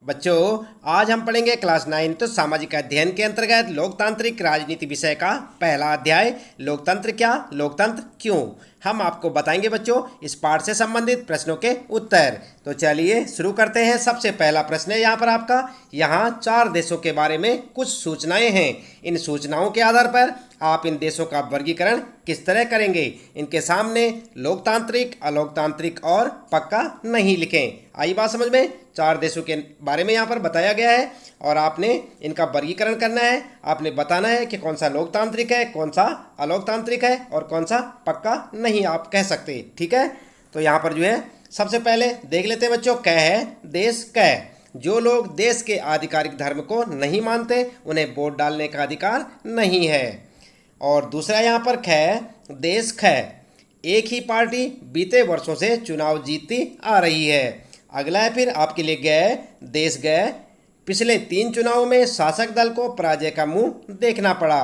बच्चों, आज हम पढ़ेंगे क्लास 9 तो सामाजिक अध्ययन के अंतर्गत लोकतांत्रिक राजनीति विषय का पहला अध्याय लोकतंत्र क्या, लोकतंत्र क्यों। हम आपको बताएंगे बच्चों इस पाठ से संबंधित प्रश्नों के उत्तर। तो चलिए शुरू करते हैं। सबसे पहला प्रश्न है यहाँ पर आपका, यहाँ 4 देशों के बारे में कुछ सूचनाएं हैं। इन सूचनाओं के आधार पर आप इन देशों का वर्गीकरण किस तरह करेंगे। इनके सामने लोकतांत्रिक, अलोकतांत्रिक और पक्का नहीं लिखें। आई बात समझ में। 4 देशों के बारे में यहाँ पर बताया गया है और आपने इनका वर्गीकरण करना है। आपने बताना है कि कौन सा लोकतांत्रिक है, कौन सा अलोकतांत्रिक है और कौन सा पक्का नहीं आप कह सकते। ठीक है, तो यहाँ पर जो है सबसे पहले देख लेते हैं बच्चों। क है देश क। जो लोग देश के आधिकारिक धर्म को नहीं मानते उन्हें वोट डालने का अधिकार नहीं है। और दूसरा यहाँ पर ख है देश ख। एक ही पार्टी बीते वर्षों से चुनाव जीतती आ रही है। अगला है फिर आपके लिए गए देश गए। पिछले 3 चुनावों में शासक दल को पराजय का मुंह देखना पड़ा।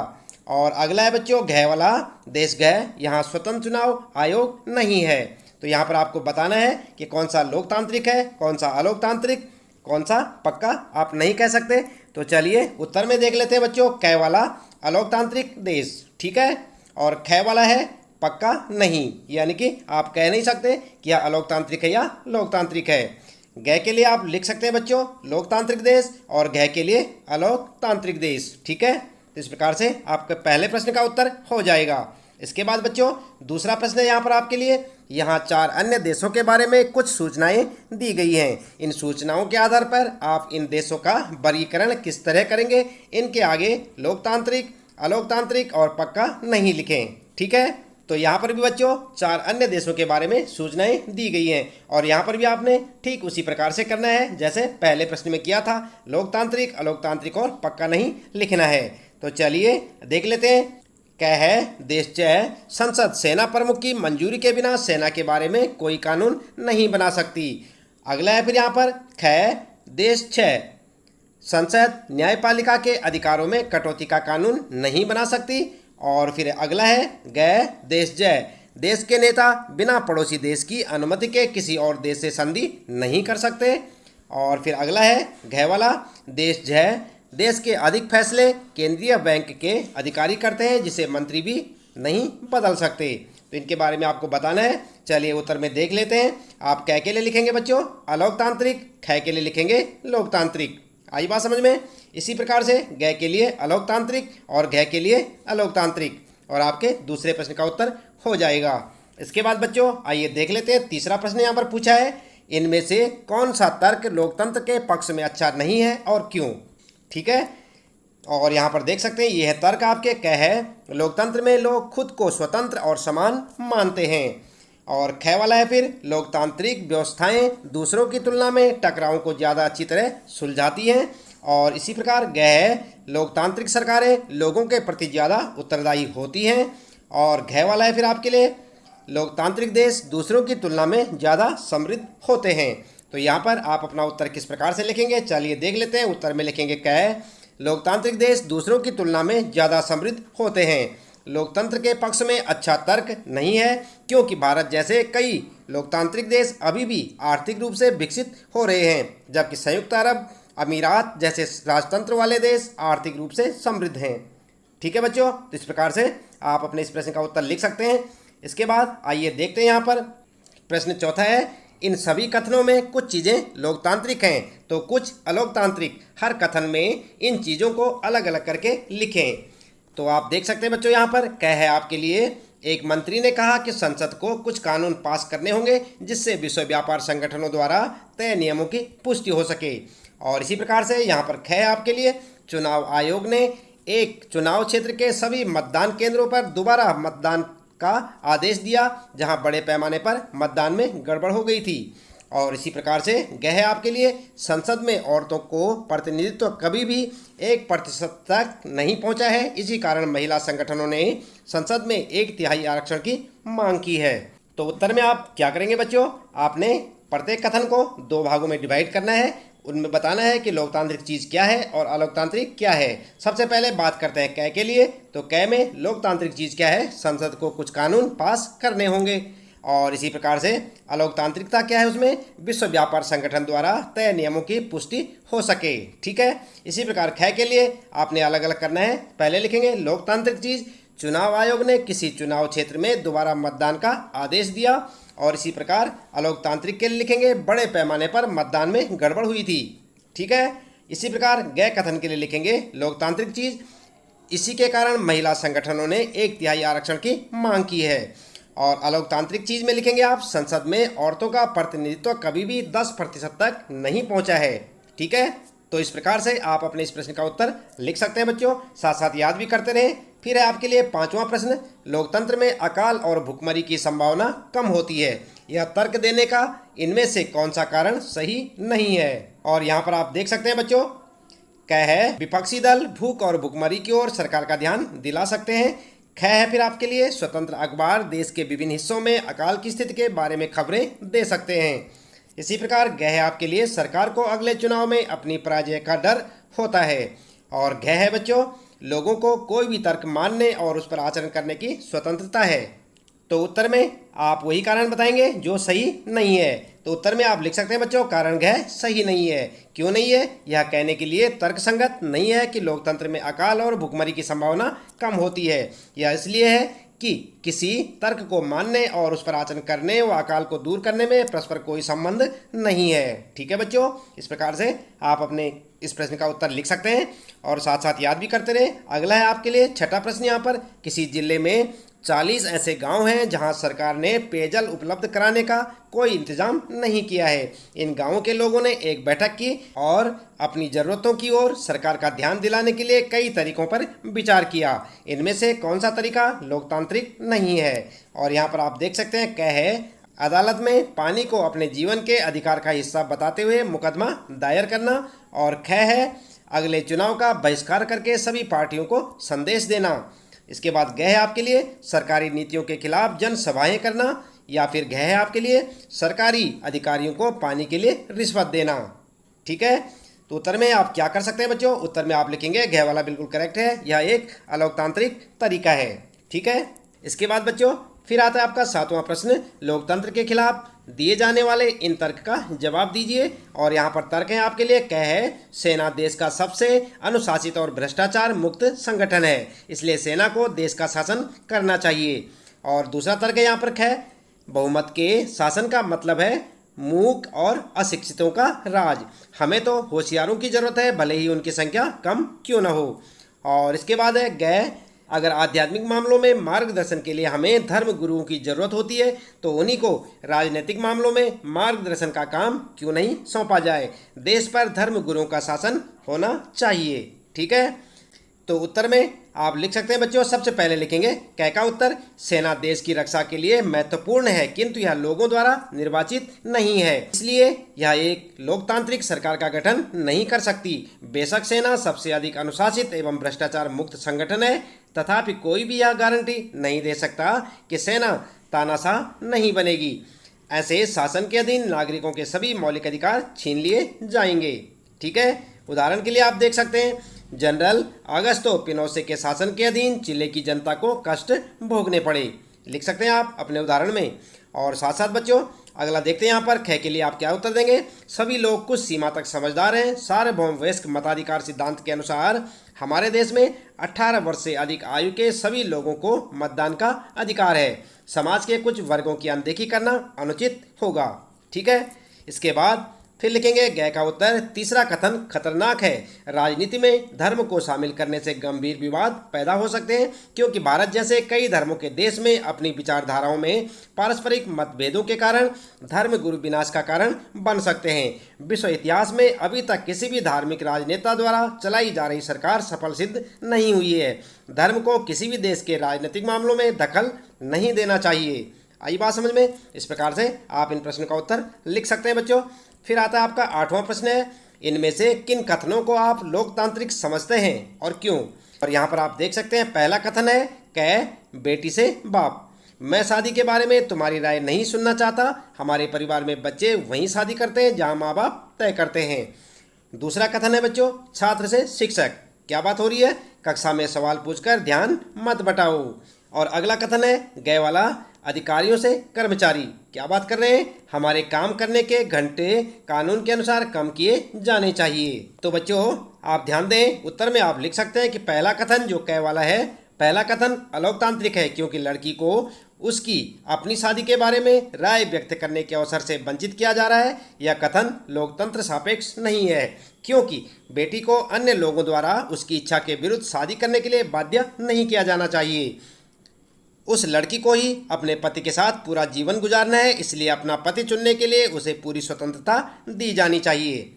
और अगला है बच्चों गए वाला देश गए। यहाँ स्वतंत्र चुनाव आयोग नहीं है। तो यहाँ पर आपको बताना है कि कौन सा लोकतांत्रिक है, कौन सा अलोकतांत्रिक, कौन सा पक्का आप नहीं कह सकते। तो चलिए उत्तर में देख लेते हैं बच्चों। क वाला अलोकतांत्रिक देश, ठीक है, और ख वाला है पक्का नहीं, यानी कि आप कह नहीं सकते कि यह अलोकतांत्रिक है या लोकतांत्रिक है। गै के लिए आप लिख सकते हैं बच्चों लोकतांत्रिक देश और घ के लिए अलोकतांत्रिक देश। ठीक है, तो इस प्रकार से आपके पहले प्रश्न का उत्तर हो जाएगा। इसके बाद बच्चों दूसरा प्रश्न है यहाँ पर आपके लिए। यहाँ 4 अन्य देशों के बारे में कुछ सूचनाएं दी गई हैं। इन सूचनाओं के आधार पर आप इन देशों का वर्गीकरण किस तरह करेंगे। इनके आगे लोकतांत्रिक, अलोकतांत्रिक और पक्का नहीं लिखें। ठीक है, तो यहाँ पर भी बच्चों 4 अन्य देशों के बारे में सूचनाएं दी गई हैं और यहाँ पर भी आपने ठीक उसी प्रकार से करना है जैसे पहले प्रश्न में किया था। लोकतांत्रिक, अलोकतांत्रिक और पक्का नहीं लिखना है। तो चलिए देख लेते हैं। क है देश च। संसद सेना प्रमुख की मंजूरी के बिना सेना के बारे में कोई कानून नहीं बना सकती। अगला है फिर यहाँ पर ख देश छ। संसद न्यायपालिका के अधिकारों में कटौती का कानून नहीं बना सकती। और फिर अगला है गै देश जय। देश के नेता बिना पड़ोसी देश की अनुमति के किसी और देश से संधि नहीं कर सकते। और फिर अगला है घ वाला देश जय। देश के अधिक फैसले केंद्रीय बैंक के अधिकारी करते हैं जिसे मंत्री भी नहीं बदल सकते। तो इनके बारे में आपको बताना है। चलिए उत्तर में देख लेते हैं। आप कै के लिए लिखेंगे बच्चों अलोकतांत्रिक, ख के लिए लिखेंगे लोकतांत्रिक। आई बात समझ में। इसी प्रकार से गै के लिए अलोकतांत्रिक और घ के लिए अलोकतांत्रिक और आपके दूसरे प्रश्न का उत्तर हो जाएगा। इसके बाद बच्चों आइए देख लेते हैं। तीसरा प्रश्न यहाँ पर पूछा है, इनमें से कौन सा तर्क लोकतंत्र के पक्ष में अच्छा नहीं है और क्यों। ठीक है, और यहाँ पर देख सकते हैं यह तर्क आपके कह है लोकतंत्र में लोग खुद को स्वतंत्र और समान मानते हैं। और ख वाला है फिर लोकतांत्रिक व्यवस्थाएं दूसरों की तुलना में टकरावों को ज़्यादा अच्छी तरह सुलझाती हैं। और इसी प्रकार गह है लोकतांत्रिक सरकारें लोगों के प्रति ज़्यादा उत्तरदायी होती हैं। और घ वाला है फिर आपके लिए लोकतांत्रिक देश दूसरों की तुलना में ज़्यादा समृद्ध होते हैं। तो यहाँ पर आप अपना उत्तर किस प्रकार से लिखेंगे चलिए देख लेते हैं। उत्तर में लिखेंगे क लोकतांत्रिक देश दूसरों की तुलना में ज़्यादा समृद्ध होते हैं। लोकतंत्र के पक्ष में अच्छा तर्क नहीं है क्योंकि भारत जैसे कई लोकतांत्रिक देश अभी भी आर्थिक रूप से विकसित हो रहे हैं, जबकि संयुक्त अरब अमीरात जैसे राजतंत्र वाले देश आर्थिक रूप से समृद्ध हैं। ठीक है बच्चों, तो इस प्रकार से आप अपने इस प्रश्न का उत्तर लिख सकते हैं। इसके बाद आइए देखते हैं यहाँ पर प्रश्न चौथा है, इन सभी कथनों में कुछ चीज़ें लोकतांत्रिक हैं तो कुछ अलोकतांत्रिक। हर कथन में इन चीज़ों को अलग अलग करके लिखें। तो आप देख सकते हैं बच्चों यहाँ पर कह है आपके लिए, एक मंत्री ने कहा कि संसद को कुछ कानून पास करने होंगे जिससे विश्व व्यापार संगठनों द्वारा तय नियमों की पुष्टि हो सके। और इसी प्रकार से यहाँ पर ख है आपके लिए, चुनाव आयोग ने एक चुनाव क्षेत्र के सभी मतदान केंद्रों पर दोबारा मतदान का आदेश दिया जहां बड़े पैमाने पर मतदान में गड़बड़ हो गई थी। और इसी प्रकार से गह है आपके लिए, संसद में औरतों को प्रतिनिधित्व कभी भी 1% तक नहीं पहुंचा है। इसी कारण महिला संगठनों ने संसद में 1/3 आरक्षण की मांग की है। तो उत्तर में आप क्या करेंगे बच्चों, आपने प्रत्येक कथन को 2 भागों में डिवाइड करना है। उनमें बताना है कि लोकतांत्रिक चीज़ क्या है और अलोकतांत्रिक क्या है। सबसे पहले बात करते हैं कै के लिए। तो कै में लोकतांत्रिक चीज़ क्या है, संसद को कुछ कानून पास करने होंगे। और इसी प्रकार से अलोकतांत्रिकता क्या है, उसमें विश्व व्यापार संगठन द्वारा तय नियमों की पुष्टि हो सके। ठीक है, इसी प्रकार ख के लिए आपने अलग अलग करना है। पहले लिखेंगे लोकतांत्रिक चीज, चुनाव आयोग ने किसी चुनाव क्षेत्र में दोबारा मतदान का आदेश दिया। और इसी प्रकार अलोकतांत्रिक के लिए लिखेंगे बड़े पैमाने पर मतदान में गड़बड़ हुई थी। ठीक है, इसी प्रकार गै कथन के लिए लिखेंगे लोकतांत्रिक चीज, इसी के कारण महिला संगठनों ने 1/3 आरक्षण की मांग की है। और अलोकतांत्रिक चीज में लिखेंगे आप, संसद में औरतों का प्रतिनिधित्व कभी भी 10% तक नहीं पहुंचा है। ठीक है, तो इस प्रकार से आप अपने इस प्रश्न का उत्तर लिख सकते हैं बच्चों, साथ साथ याद भी करते रहें। फिर है आपके लिए 5वां प्रश्न, लोकतंत्र में अकाल और भुखमरी की संभावना कम होती है, यह तर्क देने का इनमें से कौन सा कारण सही नहीं है। और यहाँ पर आप देख सकते हैं बच्चों, क है विपक्षी दल भूख और भुखमरी की ओर सरकार का ध्यान दिला सकते हैं। ख है फिर आपके लिए स्वतंत्र अखबार देश के विभिन्न हिस्सों में अकाल की स्थिति के बारे में खबरें दे सकते हैं। इसी प्रकार ग है आपके लिए सरकार को अगले चुनाव में अपनी पराजय का डर होता है। और घ है बच्चों, लोगों को कोई भी तर्क मानने और उस पर आचरण करने की स्वतंत्रता है। तो उत्तर में आप वही कारण बताएंगे जो सही नहीं है। तो उत्तर में आप लिख सकते हैं बच्चों, कारण घ सही नहीं है। क्यों नहीं है? यह कहने के लिए तर्कसंगत नहीं है कि लोकतंत्र में अकाल और भुखमरी की संभावना कम होती है। यह इसलिए है कि किसी तर्क को मानने और उस पर आचरण करने व अकाल को दूर करने में परस्पर कोई संबंध नहीं है। ठीक है बच्चों, इस प्रकार से आप अपने इस प्रश्न का उत्तर लिख सकते हैं और साथ साथ याद भी करते रहे। अगला है आपके लिए 6ठा प्रश्न। यहाँ पर किसी जिले में 40 ऐसे गांव हैं जहां सरकार ने पेयजल उपलब्ध कराने का कोई इंतजाम नहीं किया है। इन गांवों के लोगों ने एक बैठक की और अपनी ज़रूरतों की ओर सरकार का ध्यान दिलाने के लिए कई तरीकों पर विचार किया। इनमें से कौन सा तरीका लोकतांत्रिक नहीं है? और यहाँ पर आप देख सकते हैं, क है अदालत में पानी को अपने जीवन के अधिकार का हिस्सा बताते हुए मुकदमा दायर करना। और ख है अगले चुनाव का बहिष्कार करके सभी पार्टियों को संदेश देना। इसके बाद ग है आपके लिए सरकारी नीतियों के खिलाफ जनसभाएं करना। या फिर घ है आपके लिए सरकारी अधिकारियों को पानी के लिए रिश्वत देना। ठीक है, तो उत्तर में आप क्या कर सकते हैं बच्चों? उत्तर में आप लिखेंगे घ वाला बिल्कुल करेक्ट है, यह एक अलोकतांत्रिक तरीका है। ठीक है, इसके बाद बच्चों फिर आता है आपका 7वां प्रश्न, लोकतंत्र के खिलाफ दिए जाने वाले इन तर्क का जवाब दीजिए। और यहाँ पर तर्क है आपके लिए, क है सेना देश का सबसे अनुशासित और भ्रष्टाचार मुक्त संगठन है, इसलिए सेना को देश का शासन करना चाहिए। और दूसरा तर्क है यहाँ पर ख, बहुमत के शासन का मतलब है मूक और अशिक्षितों का राज, हमें तो होशियारों की जरूरत है भले ही उनकी संख्या कम क्यों न हो। और इसके बाद है ग, अगर आध्यात्मिक मामलों में मार्गदर्शन के लिए हमें धर्म गुरुओं की जरूरत होती है तो उन्हीं को राजनीतिक मामलों में मार्गदर्शन का काम क्यों नहीं सौंपा जाए। देश पर धर्म गुरुओं का शासन होना चाहिए। ठीक है, तो उत्तर में आप लिख सकते हैं बच्चों, सबसे पहले लिखेंगे क का उत्तर, सेना देश की रक्षा के लिए महत्वपूर्ण है किंतु यह लोगों द्वारा निर्वाचित नहीं है, इसलिए यह एक लोकतांत्रिक सरकार का गठन नहीं कर सकती। बेशक सेना सबसे अधिक अनुशासित एवं भ्रष्टाचार मुक्त संगठन है, तथापि कोई भी यह गारंटी नहीं दे सकता कि सेना तानाशाह नहीं बनेगी। ऐसे शासन के अधीन नागरिकों के सभी मौलिक अधिकार छीन लिए जाएंगे। ठीक है, उदाहरण के लिए आप देख सकते हैं, जनरल अगस्तो पिनोशे के शासन के अधीन चिले की जनता को कष्ट भोगने पड़े। लिख सकते हैं आप अपने उदाहरण में। और साथ साथ बच्चों अगला देखते हैं यहाँ पर ख के लिए आप क्या उत्तर देंगे। सभी लोग कुछ सीमा तक समझदार हैं। सार्वभौम वयस्क मताधिकार सिद्धांत के अनुसार हमारे देश में 18 वर्ष से अधिक आयु के सभी लोगों को मतदान का अधिकार है। समाज के कुछ वर्गों की अनदेखी करना अनुचित होगा। ठीक है, इसके बाद फिर लिखेंगे ग का उत्तर, तीसरा कथन खतरनाक है। राजनीति में धर्म को शामिल करने से गंभीर विवाद पैदा हो सकते हैं क्योंकि भारत जैसे कई धर्मों के देश में अपनी विचारधाराओं में पारस्परिक मतभेदों के कारण धर्म गुरु विनाश का कारण बन सकते हैं। विश्व इतिहास में अभी तक किसी भी धार्मिक राजनेता द्वारा चलाई जा रही सरकार सफल सिद्ध नहीं हुई है। धर्म को किसी भी देश के राजनीतिक मामलों में दखल नहीं देना चाहिए। आई बात समझ में? इस प्रकार से आप इन प्रश्नों का उत्तर लिख सकते हैं बच्चों। फिर आता है आपका 8वां प्रश्न है, इनमें से किन कथनों को आप लोकतांत्रिक समझते हैं और क्यों? और यहाँ पर आप देख सकते हैं, पहला कथन है क बेटी से बाप, मैं शादी के बारे में तुम्हारी राय नहीं सुनना चाहता। हमारे परिवार में बच्चे वहीं शादी करते हैं जहाँ माँ बाप तय करते हैं। दूसरा कथन है बच्चों, छात्र से शिक्षक, क्या बात हो रही है, कक्षा में सवाल पूछकर ध्यान मत बटाओ। और अगला कथन है ग वाला, अधिकारियों से कर्मचारी। क्या बात कर रहे हैं? हमारे काम करने के घंटे कानून के अनुसार कम किए जाने चाहिए। तो बच्चों आप ध्यान दें, उत्तर में आप लिख सकते हैं कि पहला कथन जो क वाला है, पहला कथन अलोकतांत्रिक है क्योंकि लड़की को उसकी अपनी शादी के बारे में राय व्यक्त करने के अवसर से वंचित किया जा रहा है। यह कथन लोकतंत्र सापेक्ष नहीं है क्योंकि बेटी को अन्य लोगों द्वारा उसकी इच्छा के विरुद्ध शादी करने के लिए बाध्य नहीं किया जाना चाहिए। उस लड़की को ही अपने पति के साथ पूरा जीवन गुजारना है, इसलिए अपना पति चुनने के लिए उसे पूरी स्वतंत्रता दी जानी चाहिए।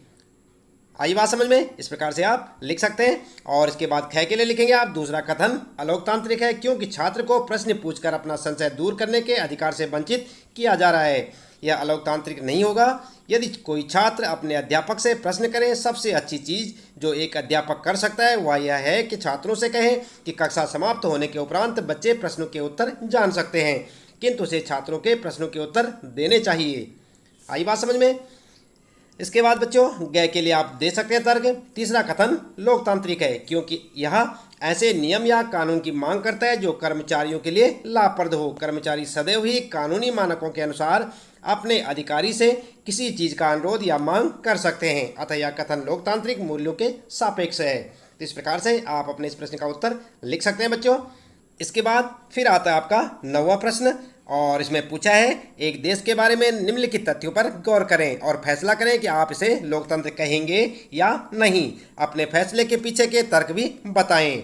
आई बात समझ में? इस प्रकार से आप लिख सकते हैं। और इसके बाद ख के लिए लिखेंगे आप, दूसरा कथन अलोकतांत्रिक है क्योंकि छात्र को प्रश्न पूछकर अपना संशय दूर करने के अधिकार से वंचित किया जा रहा है। यह अलोकतांत्रिक नहीं होगा। यदि कोई छात्र अपने अध्यापक से प्रश्न करे, सबसे अच्छी चीज़ जो एक अध्यापक कर सकता है वह यह है कि छात्रों से कहें कि कक्षा समाप्त होने के उपरांत बच्चे प्रश्नों के उत्तर जान सकते हैं, किंतु उसे छात्रों के प्रश्नों के उत्तर देने चाहिए। आई बात समझ में? इसके बाद बच्चों ग के लिए आप दे सकते हैं तर्क। तीसरा कथन लोकतांत्रिक है क्योंकि यह ऐसे नियम या कानून की मांग करता है जो कर्मचारियों के लिए लाभप्रद हो। कर्मचारी सदैव ही कानूनी मानकों के अनुसार अपने अधिकारी से किसी चीज़ का अनुरोध या मांग कर सकते हैं, अतः यह कथन लोकतांत्रिक मूल्यों के सापेक्ष है। तो इस प्रकार से आप अपने इस प्रश्न का उत्तर लिख सकते हैं बच्चों। इसके बाद फिर आता है आपका 9वां प्रश्न और इसमें पूछा है, एक देश के बारे में निम्नलिखित तथ्यों पर गौर करें और फैसला करें कि आप इसे लोकतंत्र कहेंगे या नहीं। अपने फैसले के पीछे के तर्क भी बताएं।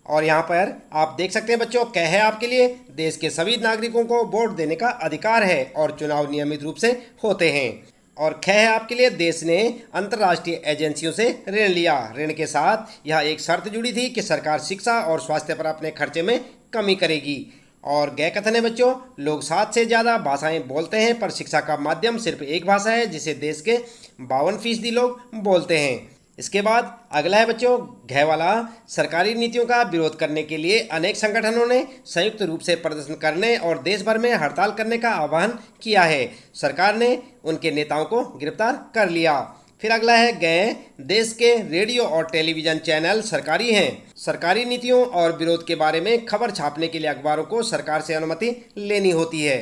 और यहाँ पर आप देख सकते हैं बच्चों, कह है आपके लिए, देश के सभी नागरिकों को वोट देने का अधिकार है और चुनाव नियमित रूप से होते हैं। और ख है आपके लिए, देश ने अंतर्राष्ट्रीय एजेंसियों से ऋण लिया। ऋण के साथ यह एक शर्त जुड़ी थी कि सरकार शिक्षा और स्वास्थ्य पर अपने खर्चे में कमी करेगी। और ग कथन है बच्चों, लोग 7 से ज़्यादा भाषाएं बोलते हैं पर शिक्षा का माध्यम सिर्फ एक भाषा है जिसे देश के 52% लोग बोलते हैं। इसके बाद अगला है बच्चों घ वाला, सरकारी नीतियों का विरोध करने के लिए अनेक संगठनों ने संयुक्त रूप से प्रदर्शन करने और देश भर में हड़ताल करने का आह्वान किया है। सरकार ने उनके नेताओं को गिरफ्तार कर लिया। फिर अगला है ग, देश के रेडियो और टेलीविज़न चैनल सरकारी हैं। सरकारी नीतियों और विरोध के बारे में खबर छापने के लिए अखबारों को सरकार से अनुमति लेनी होती है।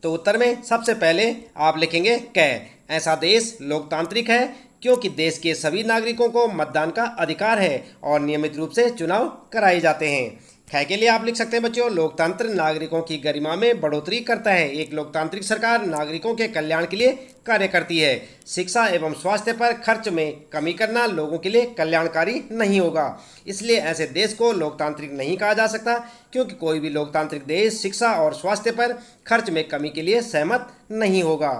तो उत्तर में सबसे पहले आप लिखेंगे क, ऐसा देश लोकतांत्रिक है क्योंकि देश के सभी नागरिकों को मतदान का अधिकार है और नियमित रूप से चुनाव कराए जाते हैं। ख के लिए आप लिख सकते हैं बच्चों, लोकतंत्र नागरिकों की गरिमा में बढ़ोतरी करता है। एक लोकतांत्रिक सरकार नागरिकों के कल्याण के लिए कार्य करती है। शिक्षा एवं स्वास्थ्य पर खर्च में कमी करना लोगों के लिए कल्याणकारी नहीं होगा, इसलिए ऐसे देश को लोकतांत्रिक नहीं कहा जा सकता क्योंकि कोई भी लोकतांत्रिक देश शिक्षा और स्वास्थ्य पर खर्च में कमी के लिए सहमत नहीं होगा।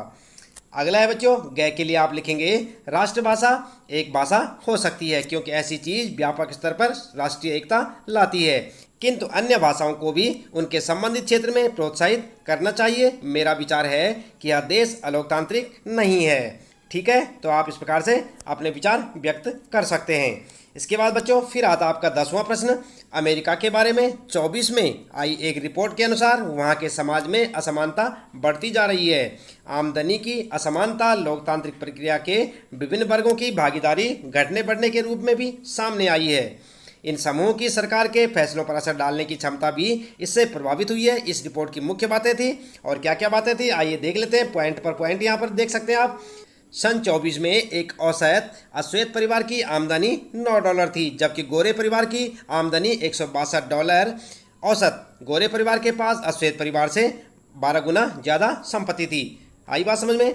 अगला है बच्चों ग के लिए आप लिखेंगे, राष्ट्रभाषा एक भाषा हो सकती है क्योंकि ऐसी चीज़ व्यापक स्तर पर राष्ट्रीय एकता लाती है, किंतु अन्य भाषाओं को भी उनके संबंधित क्षेत्र में प्रोत्साहित करना चाहिए। मेरा विचार है कि यह देश अलोकतांत्रिक नहीं है। ठीक है, तो आप इस प्रकार से अपने विचार व्यक्त कर सकते हैं। इसके बाद बच्चों फिर आता आपका 10वां प्रश्न। अमेरिका के बारे में 24 में आई एक रिपोर्ट के अनुसार वहाँ के समाज में असमानता बढ़ती जा रही है। आमदनी की असमानता लोकतांत्रिक प्रक्रिया के विभिन्न वर्गों की भागीदारी घटने बढ़ने के रूप में भी सामने आई है। इन समूहों की सरकार के फैसलों पर असर डालने की क्षमता भी इससे प्रभावित हुई है। इस रिपोर्ट की मुख्य बातें थी और क्या क्या बातें थी आइए देख लेते हैं, पॉइंट पर पॉइंट यहाँ पर देख सकते हैं आप। सन 24 में एक औसत अश्वेत परिवार की आमदनी $9 थी, जबकि गोरे परिवार की आमदनी $162। औसत गोरे परिवार के पास अश्वेत परिवार से 12 गुना ज़्यादा संपत्ति थी। आई बात समझ में?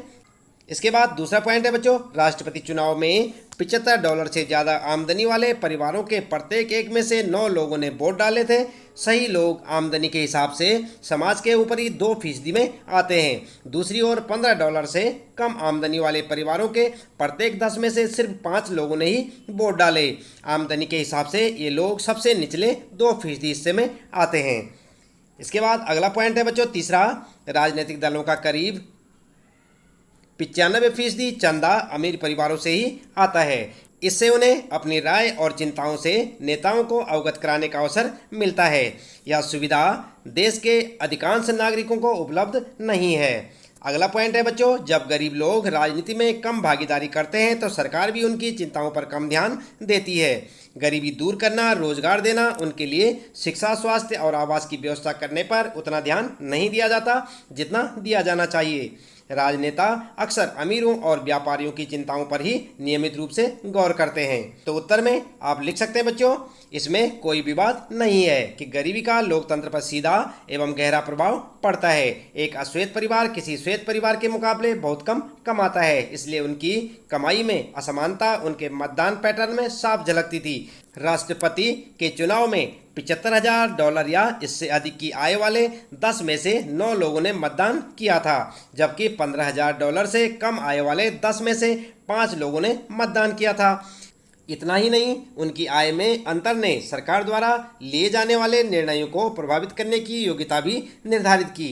इसके बाद दूसरा पॉइंट है बच्चों, राष्ट्रपति चुनाव में $75 से ज़्यादा आमदनी वाले परिवारों के प्रत्येक एक में से 9 लोगों ने वोट डाले थे। सही लोग आमदनी के हिसाब से समाज के ऊपरी 2% में आते हैं। दूसरी ओर $15 से कम आमदनी वाले परिवारों के प्रत्येक 10 में से सिर्फ 5 लोगों ने ही वोट डाले। आमदनी के हिसाब से ये लोग सबसे निचले 2% हिस्से में आते हैं। इसके बाद अगला पॉइंट है बच्चों तीसरा, राजनीतिक दलों का करीब 95% चंदा अमीर परिवारों से ही आता है। इससे उन्हें अपनी राय और चिंताओं से नेताओं को अवगत कराने का अवसर मिलता है। यह सुविधा देश के अधिकांश नागरिकों को उपलब्ध नहीं है। अगला पॉइंट है बच्चों, जब गरीब लोग राजनीति में कम भागीदारी करते हैं तो सरकार भी उनकी चिंताओं पर कम ध्यान देती है। गरीबी दूर करना, रोजगार देना, उनके लिए शिक्षा, स्वास्थ्य और आवास की व्यवस्था करने पर उतना ध्यान नहीं दिया जाता जितना दिया जाना चाहिए। राजनेता अक्सर अमीरों और व्यापारियों की चिंताओं पर ही नियमित रूप से गौर करते हैं। तो उत्तर में आप लिख सकते हैं बच्चों, इसमें कोई विवाद नहीं है कि गरीबी का लोकतंत्र पर सीधा एवं गहरा प्रभाव पड़ता है। एक अश्वेत परिवार किसी श्वेत परिवार के मुकाबले बहुत कम कमाता है, इसलिए उनकी कमाई में असमानता उनके मतदान पैटर्न में साफ झलकती थी। राष्ट्रपति के चुनाव में $75,000 या इससे अधिक की आय वाले 10 में से 9 लोगों ने मतदान किया था, जबकि $15,000 से कम आय वाले 10 में से 5 लोगों ने मतदान किया था। इतना ही नहीं, उनकी आय में अंतर ने सरकार द्वारा लिए जाने वाले निर्णयों को प्रभावित करने की योग्यता भी निर्धारित की,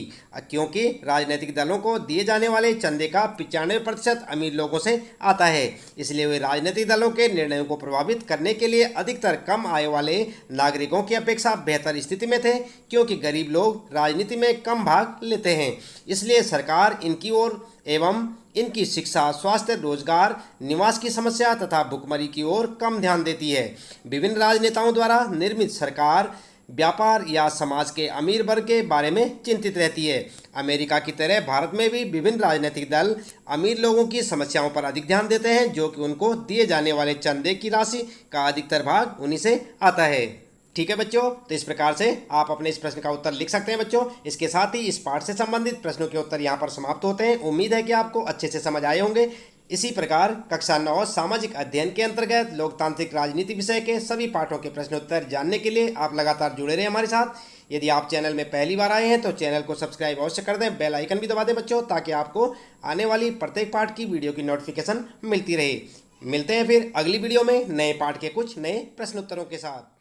क्योंकि राजनीतिक दलों को दिए जाने वाले चंदे का 95% अमीर लोगों से आता है। इसलिए वे राजनीतिक दलों के निर्णयों को प्रभावित करने के लिए अधिकतर कम आय वाले नागरिकों की अपेक्षा बेहतर स्थिति में थे, क्योंकि गरीब लोग राजनीति में कम भाग लेते हैं। इसलिए सरकार इनकी ओर एवं इनकी शिक्षा, स्वास्थ्य, रोजगार, निवास की समस्या तथा भुखमरी की ओर कम ध्यान देती है। विभिन्न राजनेताओं द्वारा निर्मित सरकार व्यापार या समाज के अमीर वर्ग के बारे में चिंतित रहती है। अमेरिका की तरह भारत में भी विभिन्न राजनीतिक दल अमीर लोगों की समस्याओं पर अधिक ध्यान देते हैं, जो कि उनको दिए जाने वाले चंदे की राशि का अधिकतर भाग उन्हीं से आता है। ठीक है बच्चों, तो इस प्रकार से आप अपने इस प्रश्न का उत्तर लिख सकते हैं बच्चों। इसके साथ ही इस पाठ से संबंधित प्रश्नों के उत्तर यहाँ पर समाप्त होते हैं। उम्मीद है कि आपको अच्छे से समझ आए होंगे। इसी प्रकार कक्षा 9 सामाजिक अध्ययन के अंतर्गत लोकतांत्रिक राजनीति विषय के सभी पाठों के प्रश्नोत्तर जानने के लिए आप लगातार जुड़े रहें हमारे साथ। यदि आप चैनल में पहली बार आए हैं तो चैनल को सब्सक्राइब अवश्य कर दें, बेल आइकन भी दबा दें बच्चों, ताकि आपको आने वाली प्रत्येक पाठ की वीडियो की नोटिफिकेशन मिलती रहे। मिलते हैं फिर अगली वीडियो में नए पाठ के कुछ नए प्रश्नोत्तरों के साथ।